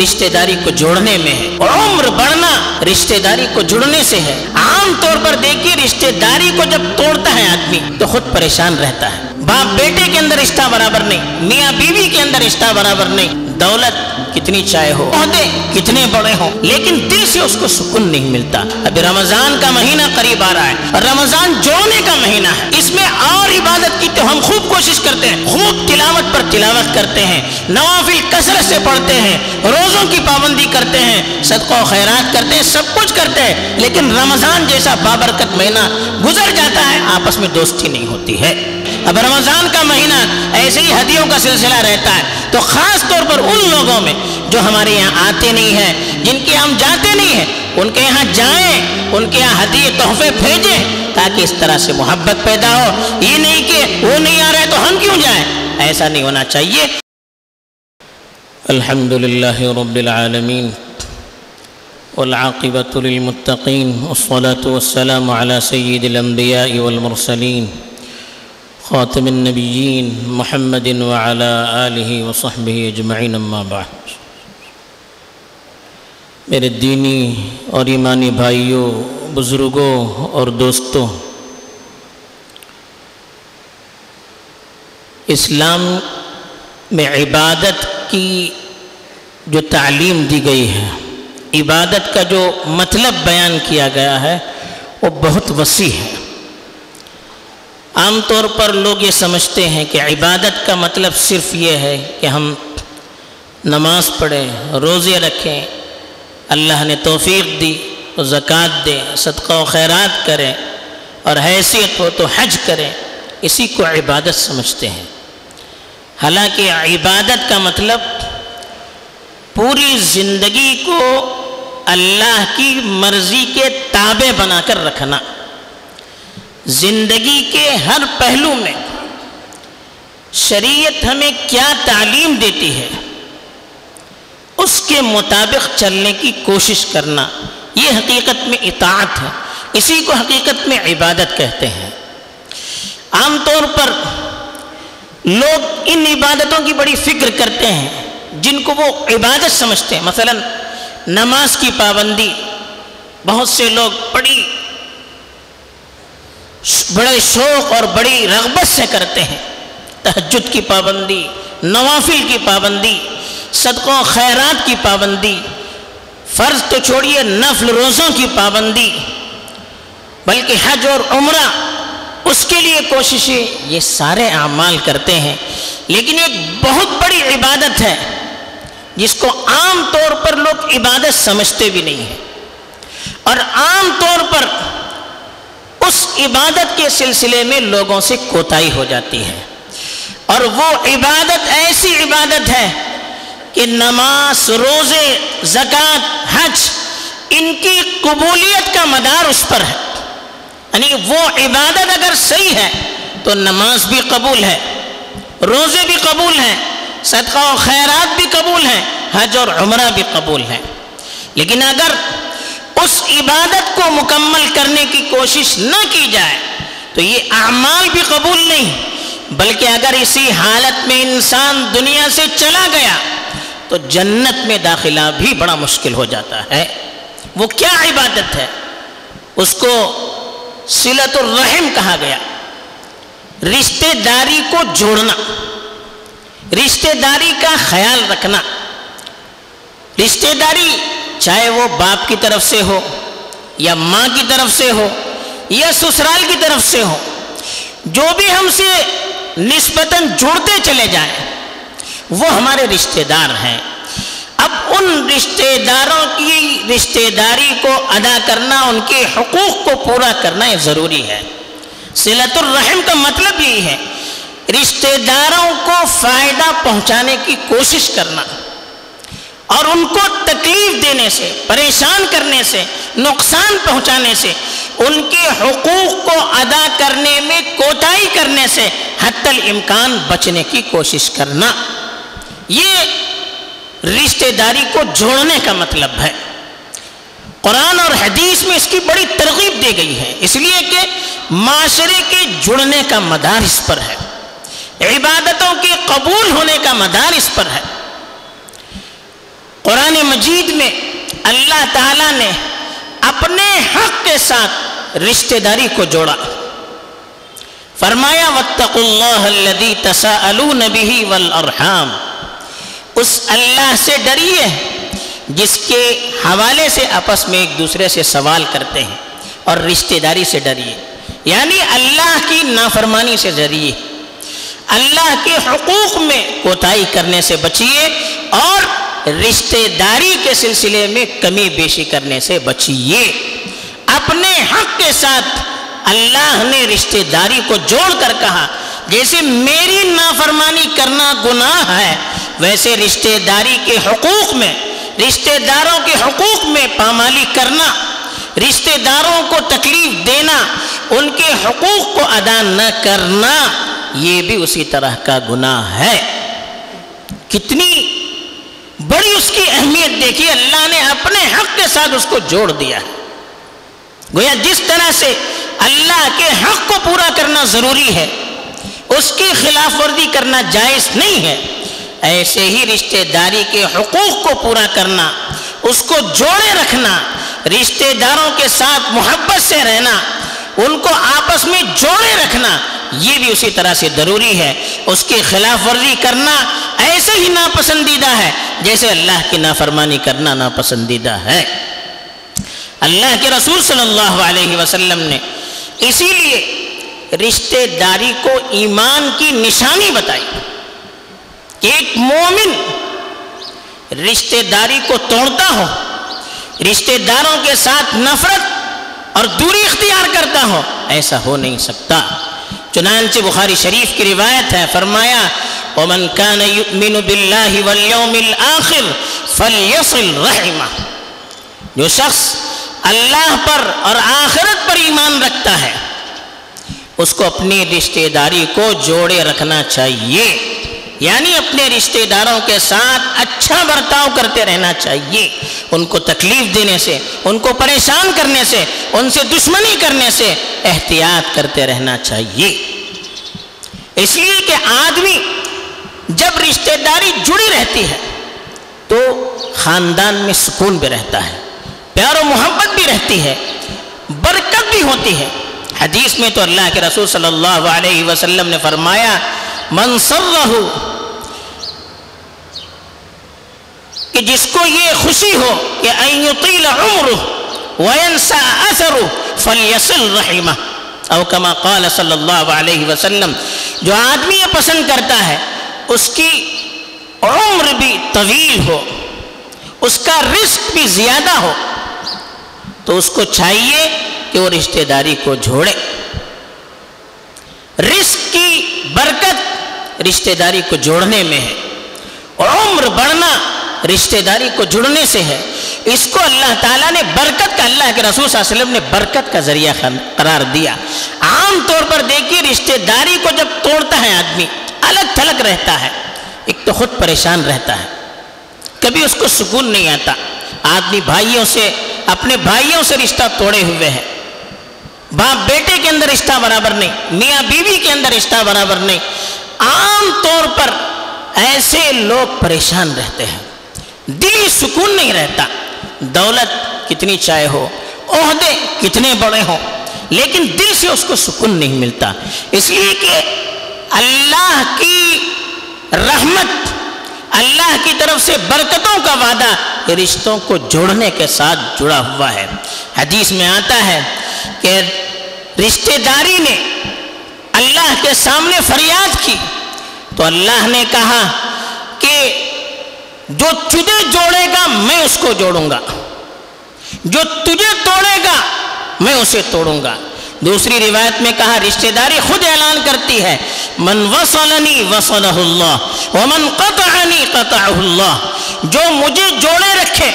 رشتہ داری کو جوڑنے میں ہے، اور عمر بڑھنا رشتہ داری کو جڑنے سے ہے۔ عام طور پر دیکھیے رشتہ داری کو جب توڑتا ہے آدمی تو خود پریشان رہتا ہے۔ باپ بیٹے کے اندر رشتہ برابر نہیں، میاں بیوی کے اندر رشتہ برابر نہیں، دولت کتنی چاہے ہو، عہدے کتنے بڑے ہوں، لیکن دل سے اس کو سکون نہیں ملتا۔ ابھی رمضان کا مہینہ قریب آ رہا ہے، اور رمضان جوڑنے کا مہینہ ہے۔ اس میں اور عبادت کی تو ہم خوب کوشش کرتے ہیں، خوب تلاوت پر تلاوت کرتے ہیں، نوافل کثرت سے پڑھتے ہیں، روزوں کی پابندی کرتے ہیں، صدقہ و خیرات کرتے ہیں، سب کچھ کرتے ہیں، لیکن رمضان جیسا بابرکت مہینہ گزر جاتا ہے، آپس میں دوستی نہیں ہوتی ہے۔ اب رمضان کا مہینہ ایسے ہی ہدیوں کا سلسلہ رہتا ہے، تو خاص طور پر ان لوگوں میں جو ہمارے یہاں آتے نہیں ہیں، جن کے ہم جاتے نہیں ہیں، ان کے یہاں جائیں، ان کے یہاں ہدیے تحفے بھیجیں، تاکہ اس طرح سے محبت پیدا ہو۔ یہ نہیں کہ وہ نہیں آ رہے تو ہم کیوں جائیں، ایسا نہیں ہونا چاہیے۔ الحمدللہ رب العالمین والعاقبۃ للمتقین والصلاة والسلام علی سید الانبیاء والمرسلین خاتم النبیین محمد وعلی آلہ وصحبہ اجمعین، اما بعد۔ میرے دینی اور ایمانی بھائیوں، بزرگوں اور دوستوں، اسلام میں عبادت کی جو تعلیم دی گئی ہے، عبادت کا جو مطلب بیان کیا گیا ہے، وہ بہت وسیع ہے۔ عام طور پر لوگ یہ سمجھتے ہیں کہ عبادت کا مطلب صرف یہ ہے کہ ہم نماز پڑھیں، روزے رکھیں، اللہ نے توفیق دی تو زکوٰۃ دیں، صدقہ و خیرات کریں، اور حیثیت ہو تو حج کریں، اسی کو عبادت سمجھتے ہیں۔ حالانکہ عبادت کا مطلب پوری زندگی کو اللہ کی مرضی کے تابع بنا کر رکھنا، زندگی کے ہر پہلو میں شریعت ہمیں کیا تعلیم دیتی ہے اس کے مطابق چلنے کی کوشش کرنا، یہ حقیقت میں اطاعت ہے، اسی کو حقیقت میں عبادت کہتے ہیں۔ عام طور پر لوگ ان عبادتوں کی بڑی فکر کرتے ہیں جن کو وہ عبادت سمجھتے ہیں۔ مثلا نماز کی پابندی بہت سے لوگ بڑے شوق اور بڑی رغبت سے کرتے ہیں۔ تہجد کی پابندی، نوافل کی پابندی، صدقہ و خیرات کی پابندی، فرض تو چھوڑیے نفل روزوں کی پابندی، بلکہ حج اور عمرہ اس کے لیے کوششیں، یہ سارے اعمال کرتے ہیں۔ لیکن ایک بہت بڑی عبادت ہے جس کو عام طور پر لوگ عبادت سمجھتے بھی نہیں ہیں، اور عام طور پر اس عبادت کے سلسلے میں لوگوں سے کوتاہی ہو جاتی ہے، اور وہ عبادت ایسی عبادت ہے کہ نماز، روزے، زکوٰۃ، حج، ان کی قبولیت کا مدار اس پر ہے۔ یعنی وہ عبادت اگر صحیح ہے تو نماز بھی قبول ہے، روزے بھی قبول ہیں، صدقہ و خیرات بھی قبول ہیں، حج اور عمرہ بھی قبول ہیں۔ لیکن اگر اس عبادت کو مکمل کرنے کی کوشش نہ کی جائے تو یہ اعمال بھی قبول نہیں، بلکہ اگر اسی حالت میں انسان دنیا سے چلا گیا تو جنت میں داخلہ بھی بڑا مشکل ہو جاتا ہے۔ وہ کیا عبادت ہے؟ اس کو صلۃ الرحم کہا گیا، رشتہ داری کو جوڑنا، رشتہ داری کا خیال رکھنا۔ رشتہ داری چاہے وہ باپ کی طرف سے ہو یا ماں کی طرف سے ہو یا سسرال کی طرف سے ہو، جو بھی ہم سے نسبتاً جڑتے چلے جائیں وہ ہمارے رشتہ دار ہیں۔ اب ان رشتہ داروں کی رشتہ داری کو ادا کرنا، ان کے حقوق کو پورا کرنا یہ ضروری ہے۔ صلۃ الرحم کا مطلب یہی ہے، رشتہ داروں کو فائدہ پہنچانے کی کوشش کرنا، اور ان کو تکلیف دینے سے، پریشان کرنے سے، نقصان پہنچانے سے، ان کے حقوق کو ادا کرنے میں کوتاہی کرنے سے حتی الامکان بچنے کی کوشش کرنا، یہ رشتہ داری کو جوڑنے کا مطلب ہے۔ قرآن اور حدیث میں اس کی بڑی ترغیب دی گئی ہے، اس لیے کہ معاشرے کے جڑنے کا مدار اس پر ہے، عبادتوں کے قبول ہونے کا مدار اس پر ہے۔ قرآن مجید میں اللہ تعالیٰ نے اپنے حق کے ساتھ رشتہ داری کو جوڑا. فرمایا واتقوا اللہ الذی تساءلون بہ والارحام، اس اللہ سے ڈریے جس کے حوالے سے آپس میں ایک دوسرے سے سوال کرتے ہیں، اور رشتہ داری سے ڈریے، یعنی اللہ کی نافرمانی سے ڈریے، اللہ کے حقوق میں کوتاہی کرنے سے بچیے، اور رشتہ داری کے سلسلے میں کمی بیشی کرنے سے بچیے. اپنے حق کے ساتھ اللہ نے رشتہ داری کو جوڑ کر کہا جیسے میری نافرمانی کرنا گناہ ہے، ویسے رشتہ داری کے حقوق میں، رشتہ داروں کے حقوق میں پامالی کرنا، رشتہ داروں کو تکلیف دینا، ان کے حقوق کو ادا نہ کرنا، یہ بھی اسی طرح کا گناہ ہے. کتنی بڑی اس کی اہمیت دیکھیے، اللہ نے اپنے حق کے ساتھ اس کو جوڑ دیا ہے. گویا جس طرح سے اللہ کے حق کو پورا کرنا ضروری ہے، اس کی خلاف ورزی کرنا جائز نہیں ہے، ایسے ہی رشتہ داری کے حقوق کو پورا کرنا، اس کو جوڑے رکھنا، رشتہ داروں کے ساتھ محبت سے رہنا، ان کو آپس میں جوڑے رکھنا، یہ بھی اسی طرح سے ضروری ہے. اس کی خلاف ورزی کرنا ایسے ہی ناپسندیدہ ہے جیسے اللہ کی نافرمانی کرنا ناپسندیدہ ہے. اللہ کے رسول صلی اللہ علیہ وسلم نے اسی لیے رشتہ داری کو ایمان کی نشانی بتائی کہ ایک مومن رشتہ داری کو توڑتا ہو، رشتہ داروں کے ساتھ نفرت اور دوری اختیار کرتا ہو، ایسا ہو نہیں سکتا. چنانچہ بخاری شریف کی روایت ہے، فرمایا وَمَنْ كَانَ يُؤْمِنُ بِاللَّهِ وَالْيَوْمِ الْآخِرِ فَلْيَصِلْ رَحِمَهُ، جو شخص اللہ پر اور آخرت پر ایمان رکھتا ہے اس کو اپنی رشتہ داری کو جوڑے رکھنا چاہیے، یعنی اپنے رشتہ داروں کے ساتھ اچھا برتاؤ کرتے رہنا چاہیے، ان کو تکلیف دینے سے، ان کو پریشان کرنے سے، ان سے دشمنی کرنے سے احتیاط کرتے رہنا چاہیے. اس لیے کہ آدمی جب رشتہ داری جڑی رہتی ہے تو خاندان میں سکون بھی رہتا ہے، پیار و محبت بھی رہتی ہے، برکت بھی ہوتی ہے. حدیث میں تو اللہ کے رسول صلی اللہ علیہ وسلم نے فرمایا من سرہ، کہ جس کو یہ خوشی ہو کہ ان یطیل عمرہ وینسى اثرہ فلیصل رحمہ، او کما قال صلی اللہ علیہ وسلم، جو آدمی یہ پسند کرتا ہے اس کی عمر بھی طویل ہو، اس کا رزق بھی زیادہ ہو، تو اس کو چاہیے کہ وہ رشتہ داری کو جوڑے. رزق کی برکت رشتہ داری کو جوڑنے میں ہے، عمر بڑھنا رشتہ داری کو جڑنے سے ہے. اس کو اللہ تعالیٰ نے برکت کا، اللہ کے رسول صلی اللہ علیہ وسلم نے برکت کا ذریعہ قرار دیا. عام طور پر دیکھیے رشتہ داری کو جب توڑتا ہے آدمی الگ تھلگ رہتا ہے، ایک تو خود پریشان رہتا ہے، کبھی اس کو سکون نہیں آتا. آدمی بھائیوں سے، اپنے بھائیوں سے رشتہ توڑے ہوئے ہیں، باپ بیٹے کے اندر رشتہ برابر نہیں، میاں بیوی کے اندر رشتہ برابر نہیں. عام طور پر ایسے لوگ پریشان رہتے ہیں، دلی سکون نہیں رہتا. دولت کتنی چاہے ہو، عہدے کتنے بڑے ہوں، لیکن دل سے اس کو سکون نہیں ملتا. اس لیے کہ اللہ کی رحمت، اللہ کی طرف سے برکتوں کا وعدہ یہ رشتوں کو جوڑنے کے ساتھ جڑا ہوا ہے. حدیث میں آتا ہے کہ رشتہ داری نے اللہ کے سامنے فریاد کی تو اللہ نے کہا کہ جو تجھے جوڑے گا میں اس کو جوڑوں گا، جو تجھے توڑے گا میں اسے توڑوں گا. دوسری روایت میں کہا، رشتہ داری خود اعلان کرتی ہے من وصلنی وصلہ اللہ ومن قطعنی قطعہ اللہ، جو مجھے جوڑے رکھے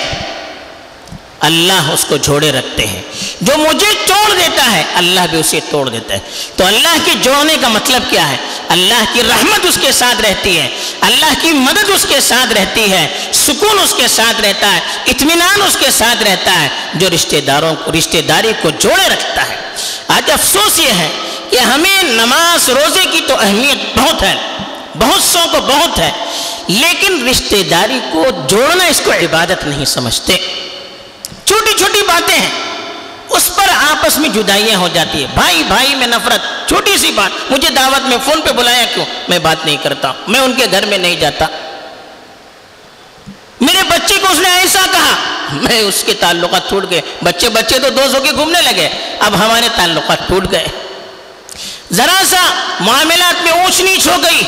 اللہ اس کو جوڑے رکھتے ہیں، جو مجھے توڑ دیتا ہے اللہ بھی اسے توڑ دیتا ہے. تو اللہ کے جوڑنے کا مطلب کیا ہے؟ اللہ کی رحمت اس کے ساتھ رہتی ہے، اللہ کی مدد اس کے ساتھ رہتی ہے، سکون اس کے ساتھ رہتا ہے، اطمینان اس کے ساتھ رہتا ہے، جو رشتہ داری کو جوڑے رکھتا ہے. آج افسوس یہ ہے کہ ہمیں نماز روزے کی تو اہمیت بہت ہے، بہت سو کو بہت ہے، لیکن رشتہ داری کو جوڑنا اس کو عبادت نہیں سمجھتے۔ چھوٹی چھوٹی باتیں ہیں، اس پر آپس میں جدائیاں ہو جاتی ہے، بھائی بھائی میں نفرت، چھوٹی سی بات، مجھے دعوت میں فون پہ بلایا کیوں، میں بات نہیں کرتا، میں ان کے گھر میں نہیں جاتا، میرے بچے کو اس نے ایسا کہا، میں اس کے تعلقات ٹوٹ گئے، بچے تو دوست ہو کے گھومنے لگے، اب ہمارے تعلقات ٹوٹ گئے، ذرا سا معاملات میں اونچ نیچ ہو گئی،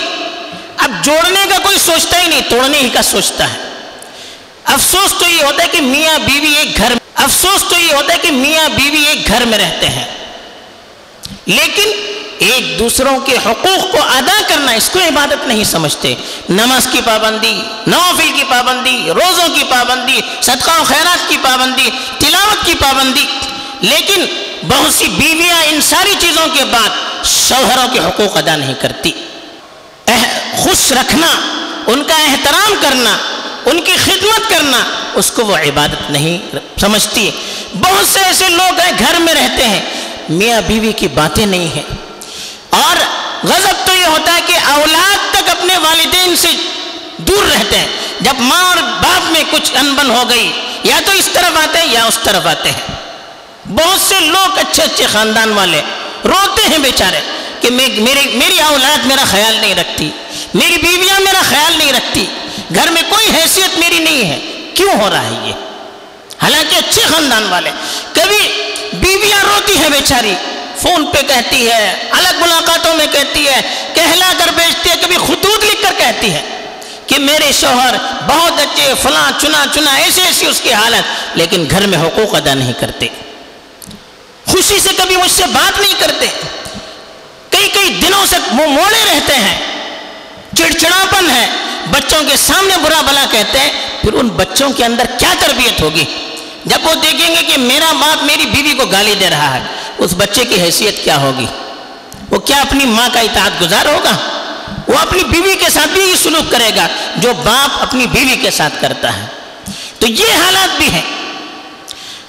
اب جوڑنے کا کوئی سوچتا ہی نہیں، توڑنے ہی کا سوچتا ہے۔ افسوس تو یہ ہوتا ہے کہ میاں بیوی ایک گھر میں رہتے ہیں، لیکن ایک دوسروں کے حقوق کو ادا کرنا اس کو عبادت نہیں سمجھتے۔ نماز کی پابندی، نوافل کی پابندی، روزوں کی پابندی، صدقہ و خیرات کی پابندی، تلاوت کی پابندی، لیکن بہت سی بیویاں ان ساری چیزوں کے بعد شوہروں کے حقوق ادا نہیں کرتی۔ خوش رکھنا، ان کا احترام کرنا، ان کی خدمت کرنا، اس کو وہ عبادت نہیں سمجھتی۔ بہت سے ایسے لوگ ہیں گھر میں رہتے ہیں، میاں بیوی کی باتیں نہیں ہیں، اور غضب تو یہ ہوتا ہے کہ اولاد تک اپنے والدین سے دور رہتے ہیں، جب ماں اور باپ میں کچھ انبن ہو گئی یا تو اس طرف آتے ہیں یا اس طرف آتے ہیں۔ بہت سے لوگ اچھے خاندان والے روتے ہیں بیچارے کہ میری اولاد میرا خیال نہیں رکھتی، میری بیویاں میرا خیال نہیں رکھتی، گھر میں کوئی حیثیت میری نہیں ہے، کیوں ہو رہا ہے یہ؟ حالانکہ اچھے خاندان والے، کبھی بیویاں روتی ہیں بیچاری، فون پہ کہتی ہے، الگ ملاقاتوں میں کہتی ہے، کہلا کر بیچتی ہے، کبھی خطوط لکھ کر کہتی ہے کہ میرے شوہر بہت اچھے، فلاں چنا ایسی اس کی حالت، لیکن گھر میں حقوق ادا نہیں کرتے، خوشی سے کبھی مجھ سے بات نہیں کرتے، کئی دنوں سے منہ موڑے رہتے ہیں، چڑچڑاپن ہے، بچوں کے سامنے برا بھلا کہتے ہیں، پھر ان بچوں کے اندر کیا تربیت ہوگی جب وہ دیکھیں گے کہ میرا باپ میری بیوی کو گالی دے رہا ہے، اس بچے کی حیثیت کیا ہوگی؟ وہ کیا اپنی ماں کا اطاعت گزار ہوگا؟ وہ اپنی بیوی کے ساتھ بھی یہ سلوک کرے گا جو باپ اپنی بیوی کے ساتھ کرتا ہے۔ تو یہ حالات بھی ہیں۔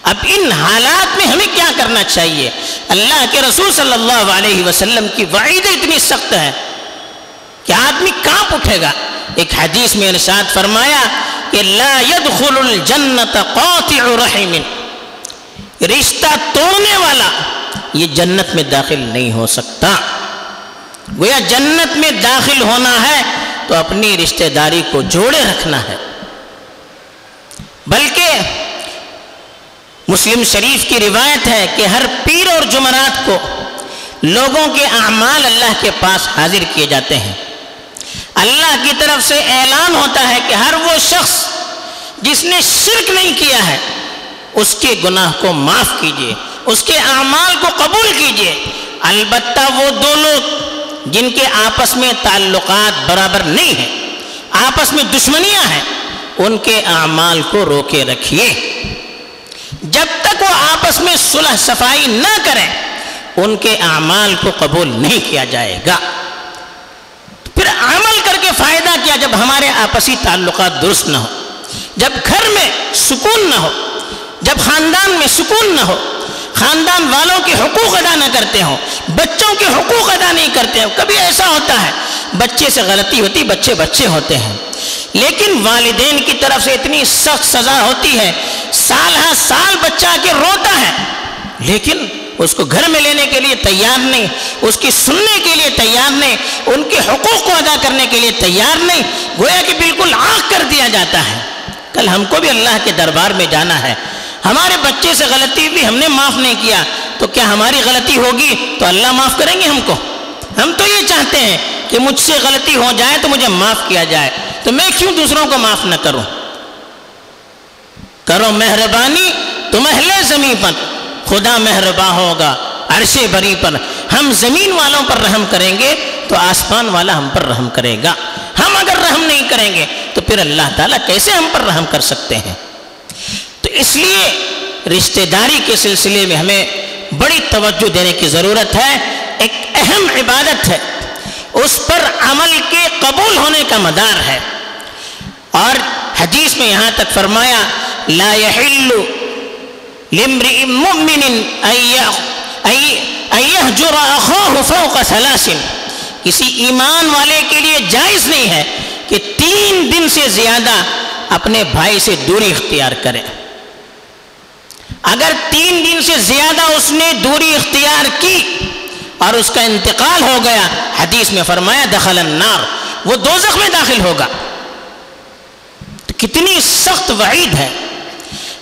اب ان حالات میں ہمیں کیا کرنا چاہیے؟ اللہ کے رسول صلی اللہ علیہ وسلم کی وعید اتنی سخت ہے کہ آدمی کانپ اٹھے گا۔ ایک حدیث میں ارشاد فرمایا کہ لا يدخل الجنت قاطع رحم، رشتہ توڑنے والا یہ جنت میں داخل نہیں ہو سکتا۔ گویا جنت میں داخل ہونا ہے تو اپنی رشتہ داری کو جوڑے رکھنا ہے۔ بلکہ مسلم شریف کی روایت ہے کہ ہر پیر اور جمعرات کو لوگوں کے اعمال اللہ کے پاس حاضر کیے جاتے ہیں، اللہ کی طرف سے اعلان ہوتا ہے کہ ہر وہ شخص جس نے شرک نہیں کیا ہے اس کے گناہ کو معاف کیجئے، اس کے اعمال کو قبول کیجئے، البتہ وہ دو لوگ جن کے آپس میں تعلقات برابر نہیں ہیں، آپس میں دشمنیاں ہیں، ان کے اعمال کو روکے رکھیے، جب تک وہ آپس میں صلح صفائی نہ کریں ان کے اعمال کو قبول نہیں کیا جائے گا۔ پھر عمل کر کے فائدہ کیا جب ہمارے آپسی تعلقات درست نہ ہو، جب گھر میں سکون نہ ہو، جب خاندان میں سکون نہ ہو، خاندان والوں کے حقوق ادا نہ کرتے ہوں، بچوں کے حقوق ادا نہیں کرتے ہوں۔ کبھی ایسا ہوتا ہے بچے سے غلطی ہوتی، بچے ہوتے ہیں، لیکن والدین کی طرف سے اتنی سخت سزا ہوتی ہے، سال ہر سال بچہ آ کے روتا ہے لیکن اس کو گھر میں لینے کے لیے تیار نہیں، اس کی سننے کے لیے تیار نہیں، ان کے حقوق کو ادا کرنے کے لیے تیار نہیں، گویا کہ بالکل آنکھ کر دیا جاتا ہے۔ کل ہم کو بھی اللہ کے دربار میں جانا ہے، ہمارے بچے سے غلطی بھی ہم نے معاف نہیں کیا تو کیا ہماری غلطی ہوگی تو اللہ معاف کریں گے ہم کو؟ ہم تو یہ چاہتے ہیں کہ مجھ سے غلطی ہو جائے تو مجھے معاف کیا جائے، تو میں کیوں دوسروں کو معاف نہ کروں؟ کرو مہربانی تم اہل زمین پر، خدا مہرباں ہوگا عرش بری پر۔ ہم زمین والوں پر رحم کریں گے تو آسمان والا ہم پر رحم کرے گا، ہم اگر رحم نہیں کریں گے تو پھر اللہ تعالیٰ کیسے ہم پر رحم کر سکتے ہیں؟ تو اس لیے رشتہ داری کے سلسلے میں ہمیں بڑی توجہ دینے کی ضرورت ہے، ایک اہم عبادت ہے، اس پر عمل کے قبول ہونے کا مدار ہے۔ اور حدیث میں یہاں تک فرمایا لا يحل لامرئ مؤمن ان يهجر اخاه فوق ثلاث، کسی ایمان والے کے لیے جائز نہیں ہے کہ 3 دن سے زیادہ اپنے بھائی سے دوری اختیار کرے۔ اگر 3 دن سے زیادہ اس نے دوری اختیار کی اور اس کا انتقال ہو گیا، حدیث میں فرمایا دخل النار، وہ دوزخ میں داخل ہوگا۔ تو کتنی سخت وعید ہے۔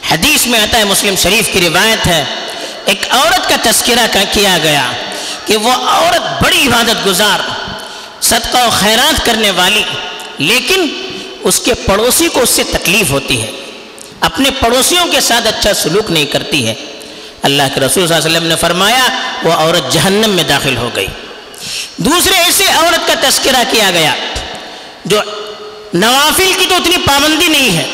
حدیث میں آتا ہے، مسلم شریف کی روایت ہے، ایک عورت کا تذکرہ کیا گیا کہ وہ عورت بڑی عبادت گزار، صدقہ و خیرات کرنے والی، لیکن اس کے پڑوسی کو اس سے تکلیف ہوتی ہے، اپنے پڑوسیوں کے ساتھ اچھا سلوک نہیں کرتی ہے۔ اللہ کے رسول صلی اللہ علیہ وسلم نے فرمایا وہ عورت جہنم میں داخل ہو گئی۔ دوسرے ایسے عورت کا تذکرہ کیا گیا جو نوافل کی تو اتنی پابندی نہیں ہے،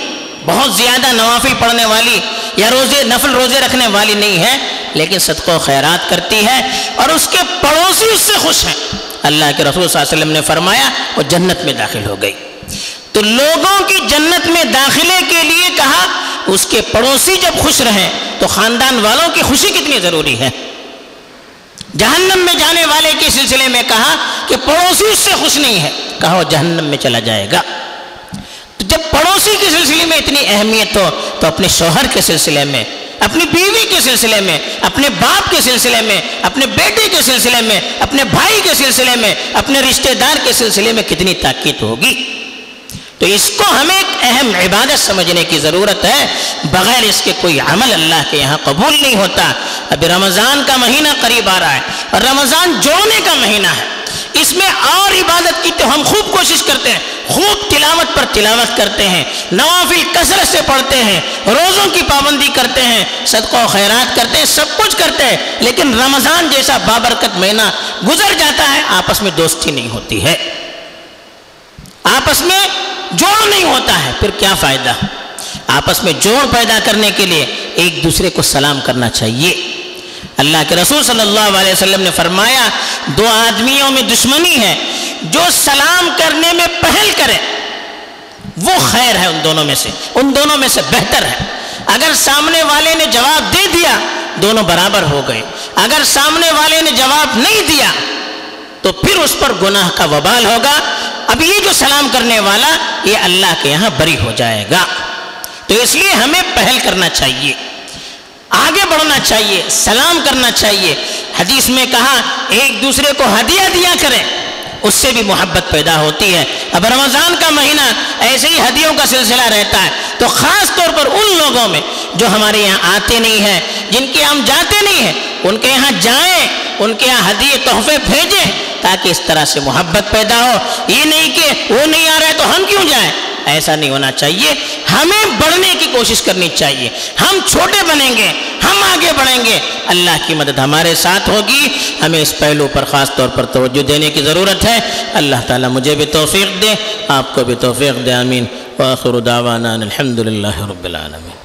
بہت زیادہ نوافل پڑھنے والی یا نفل روزے رکھنے والی نہیں ہے، لیکن صدقہ و خیرات کرتی ہے اور اس کے پڑوسی اس سے خوش ہیں۔ اللہ کے رسول صلی اللہ علیہ وسلم نے فرمایا وہ جنت میں داخل ہو گئی۔ تو لوگوں کی جنت میں داخلے کے لیے کہا اس کے پڑوسی جب خوش رہیں تو خاندان والوں کی خوشی کتنی ضروری ہے۔ جہنم میں جانے والے کے سلسلے میں کہا کہ پڑوسی اس سے خوش نہیں ہے، کہا وہ جہنم میں چلا جائے گا۔ تو جب پڑوسی کے سلسلے میں اتنی اہمیت ہو تو اپنے شوہر کے سلسلے میں، اپنی بیوی کے سلسلے میں، اپنے باپ کے سلسلے میں، اپنے بیٹے کے سلسلے میں، اپنے بھائی کے سلسلے میں، اپنے رشتہ دار کے سلسلے میں کتنی تاکید ہوگی۔ تو اس کو ہمیں ایک اہم عبادت سمجھنے کی ضرورت ہے، بغیر اس کے کوئی عمل اللہ کے یہاں قبول نہیں ہوتا۔ ابھی رمضان کا مہینہ قریب آ رہا ہے اور رمضان جوڑنے کا مہینہ ہے، اس میں اور عبادت کی تو ہم خوب کوشش کرتے ہیں، خوب تلاوت پر تلاوت کرتے ہیں، نوافل کثرت سے پڑھتے ہیں، روزوں کی پابندی کرتے ہیں، صدقہ و خیرات کرتے ہیں، سب کچھ کرتے ہیں، لیکن رمضان جیسا بابرکت مہینہ گزر جاتا ہے، آپس میں دوستی نہیں ہوتی ہے، آپس میں جوڑ نہیں ہوتا ہے۔ پھر کیا فائدہ؟ آپس میں جوڑ پیدا کرنے کے لیے ایک دوسرے کو سلام کرنا چاہیے۔ اللہ کے رسول صلی اللہ علیہ وسلم نے فرمایا 2 آدمیوں میں دشمنی ہے، جو سلام کرنے میں پہل کرے وہ خیر ہے، ان دونوں میں سے بہتر ہے۔ اگر سامنے والے نے جواب دے دیا دونوں برابر ہو گئے، اگر سامنے والے نے جواب نہیں دیا تو پھر اس پر گناہ کا وبال ہوگا۔ اب یہ جو سلام کرنے والا یہ اللہ کے یہاں بری ہو جائے گا۔ تو اس لیے ہمیں پہل کرنا چاہیے، آگے بڑھنا چاہیے، سلام کرنا چاہیے۔ حدیث میں کہا ایک دوسرے کو ہدیہ دیا کریں، اس سے بھی محبت پیدا ہوتی ہے۔ اب رمضان کا مہینہ ایسے ہی ہدیوں کا سلسلہ رہتا ہے، تو خاص طور پر ان لوگوں میں جو ہمارے یہاں آتے نہیں ہیں، جن کے ہم جاتے نہیں ہیں، ان کے یہاں جائیں، ان کے یہاں ہدیے تحفے بھیجیں، تاکہ اس طرح سے محبت پیدا ہو۔ یہ نہیں کہ وہ نہیں آ رہا ہے تو ہم کیوں جائیں، ایسا نہیں ہونا چاہیے۔ ہمیں بڑھنے کی کوشش کرنی چاہیے، ہم چھوٹے بنیں گے، ہم آگے بڑھیں گے، اللہ کی مدد ہمارے ساتھ ہوگی۔ ہمیں اس پہلو پر خاص طور پر توجہ دینے کی ضرورت ہے۔ اللہ تعالیٰ مجھے بھی توفیق دے، آپ کو بھی توفیق دے، آمین۔ وآخر دعوانا الحمدللہ رب العالمین۔